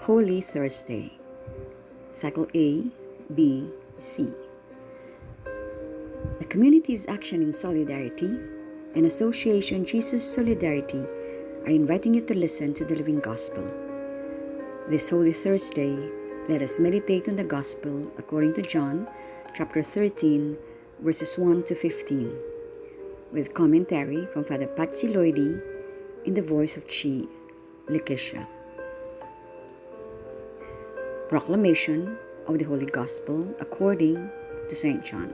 Holy Thursday, Cycle A, B, C. The community's action in solidarity and Association Jesus Solidarity are inviting you to listen to the Living Gospel. This Holy Thursday, let us meditate on the Gospel according to John chapter 13, verses 1 to 15, with commentary from Father PatxiLoidi in the voice of Chi Liquicia. Proclamation of the Holy Gospel according to St. John.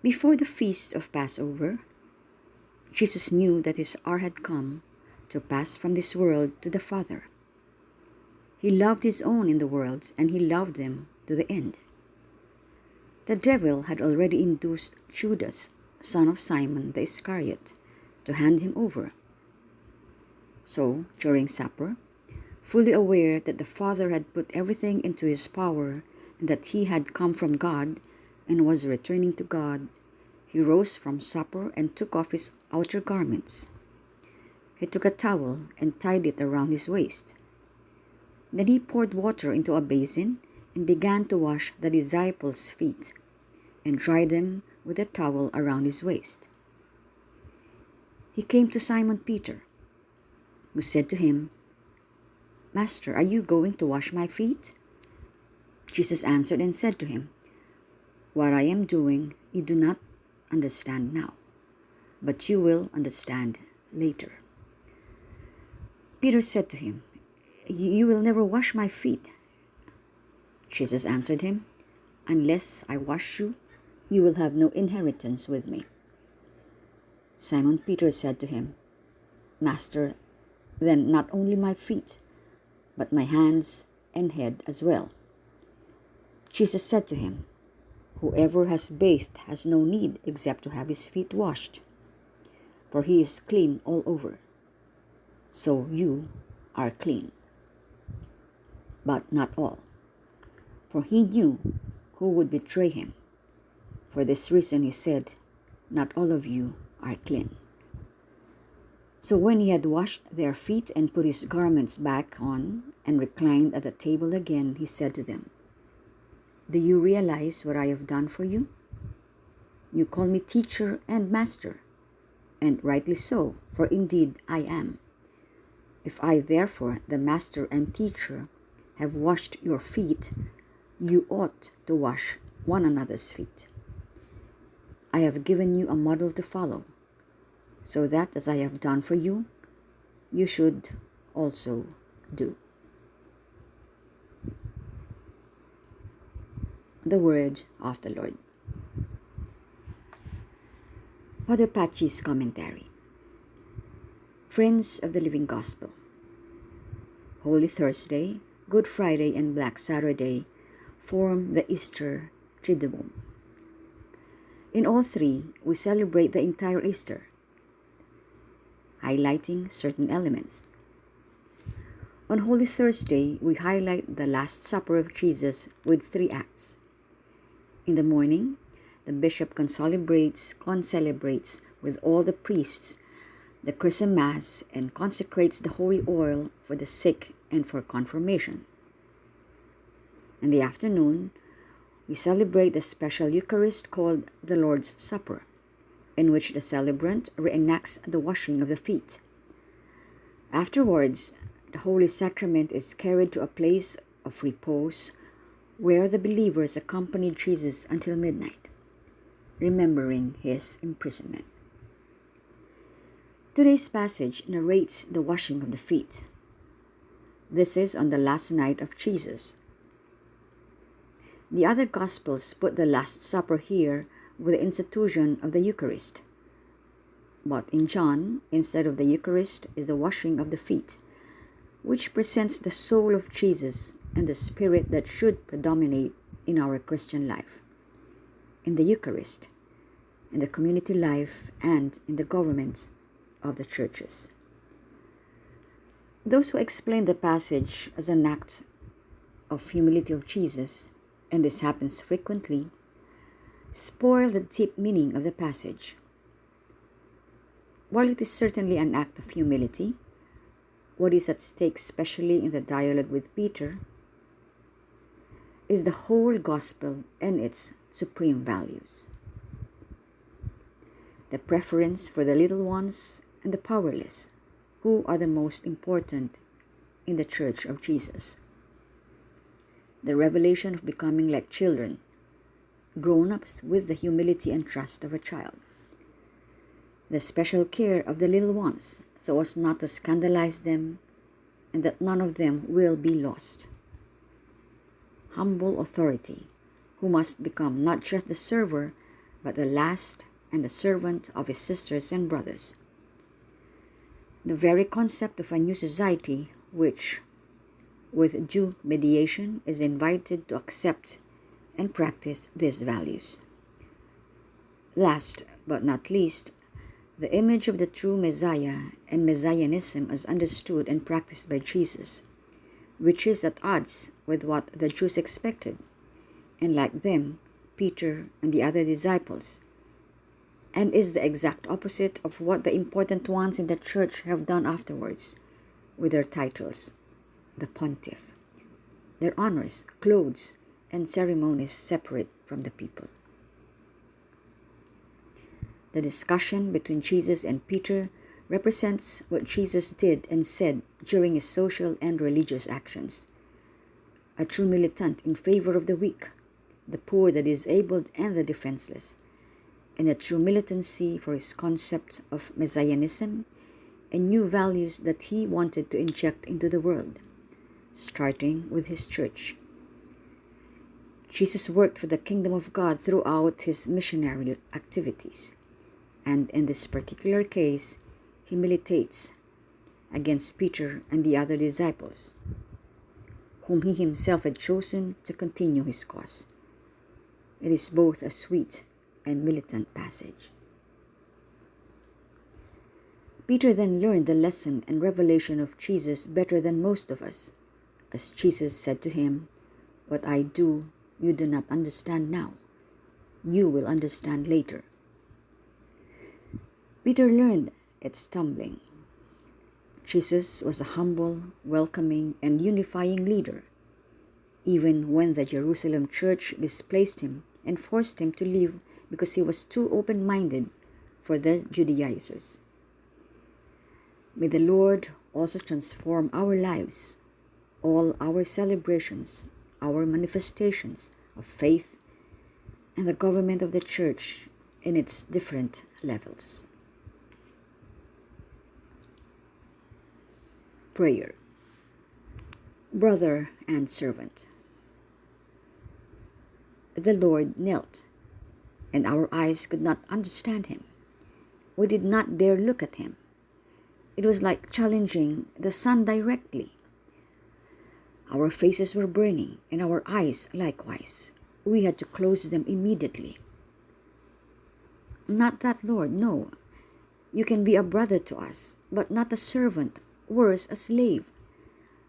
Before the feast of Passover, Jesus knew that his hour had come to pass from this world to the Father. He loved his own in the world, and he loved them to the end. The devil had already induced Judas, son of Simon the Iscariot, to hand him over. So, during supper, fully aware that the Father had put everything into his power and that he had come from God and was returning to God, he rose from supper and took off his outer garments. He took a towel and tied it around his waist. Then he poured water into a basin and began to wash the disciples' feet and dry them with a towel around his waist. He came to Simon Peter, who said to him, "Master, are you going to wash my feet?" Jesus answered and said to him, "What I am doing you do not understand now, but you will understand later." Peter said to him, "You will never wash my feet." Jesus answered him, "Unless I wash you, you will have no inheritance with me." Simon Peter said to him, "Master, then not only my feet, but my hands and head as well." Jesus said to him, "Whoever has bathed has no need except to have his feet washed, for he is clean all over. So you are clean. But not all, for he knew who would betray him. For this reason he said, 'Not all of you are clean.' So when he had washed their feet and put his garments back on and reclined at the table again, he said to them, 'Do you realize what I have done for you? You call me teacher and master, and rightly so, for indeed I am. If I therefore, the master and teacher, have washed your feet, you ought to wash one another's feet. I have given you a model to follow, so that as I have done for you, you should also do." The word of the Lord. Father Patxi's commentary. Friends of the Living Gospel, Holy Thursday, Good Friday, and Black Saturday form the Easter Triduum. In all three, we celebrate the entire Easter, highlighting certain elements. On Holy Thursday, we highlight the Last Supper of Jesus with three acts. In the morning, the bishop concelebrates with all the priests the Chrism Mass and consecrates the holy oil for the sick and for confirmation. In the afternoon, we celebrate the special Eucharist called the Lord's Supper, in which the celebrant reenacts the washing of the feet. Afterwards, the Holy Sacrament is carried to a place of repose where the believers accompanied Jesus until midnight, remembering his imprisonment. Today's passage narrates the washing of the feet. This is on the last night of Jesus. The other Gospels put the Last Supper here with the institution of the Eucharist. But in John, instead of the Eucharist is the washing of the feet, which presents the soul of Jesus and the spirit that should predominate in our Christian life, in the Eucharist, in the community life, and in the government of the churches. Those who explain the passage as an act of humility of Jesus, and this happens frequently, spoil the deep meaning of the passage. While it is certainly an act of humility, what is at stake, especially in the dialogue with Peter, is the whole gospel and its supreme values. The preference for the little ones and the powerless, who are the most important in the Church of Jesus. The revelation of becoming like children, grown-ups with the humility and trust of a child. The special care of the little ones, so as not to scandalize them, and that none of them will be lost. Humble authority, who must become not just the server, but the last and the servant of his sisters and brothers. The very concept of a new society, which, with due mediation, is invited to accept and practice these values. Last but not least, the image of the true Messiah and Messianism as understood and practiced by Jesus, which is at odds with what the Jews expected, and like them, Peter and the other disciples, and is the exact opposite of what the important ones in the church have done afterwards, with their titles, the pontiff, their honors, clothes, and ceremonies separate from the people. The discussion between Jesus and Peter represents what Jesus did and said during his social and religious actions. A true militant in favor of the weak, the poor, the disabled, and the defenseless, and a true militancy for his concept of messianism and new values that he wanted to inject into the world, starting with his church. Jesus worked for the kingdom of God throughout his missionary activities, and in this particular case, he militates against Peter and the other disciples, whom he himself had chosen to continue his cause. It is both a sweet and militant passage. Peter then learned the lesson and revelation of Jesus better than most of us, as Jesus said to him, "What I do, you do not understand now. You will understand later." Peter learned its stumbling. Jesus was a humble, welcoming, and unifying leader, even when the Jerusalem church displaced him and forced him to leave because he was too open-minded for the Judaizers. May the Lord also transform our lives, all our celebrations, our manifestations of faith, and the government of the church in its different levels. Prayer. Brother and servant. The Lord knelt, and our eyes could not understand him. We did not dare look at him. It was like challenging the sun directly. Our faces were burning, and our eyes likewise. We had to close them immediately. Not that, Lord, no. You can be a brother to us, but not a servant, worse, a slave.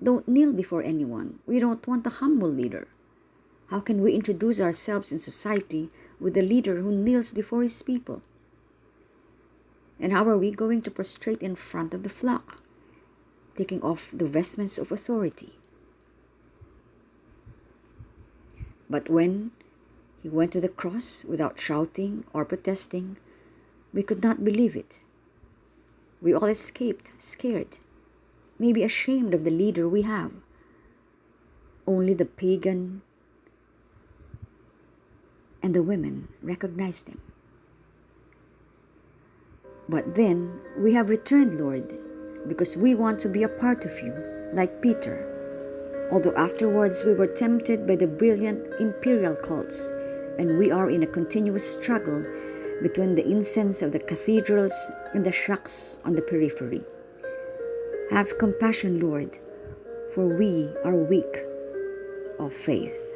Don't kneel before anyone. We don't want a humble leader. How can we introduce ourselves in society with a leader who kneels before his people? And how are we going to prostrate in front of the flock, taking off the vestments of authority? But when he went to the cross without shouting or protesting, we could not believe it. We all escaped, scared, maybe ashamed of the leader we have. Only the pagan and the women recognized him. But then we have returned, Lord, because we want to be a part of you, like Peter. Although afterwards we were tempted by the brilliant imperial cults, and we are in a continuous struggle between the incense of the cathedrals and the shrines on the periphery. Have compassion, Lord, for we are weak of faith.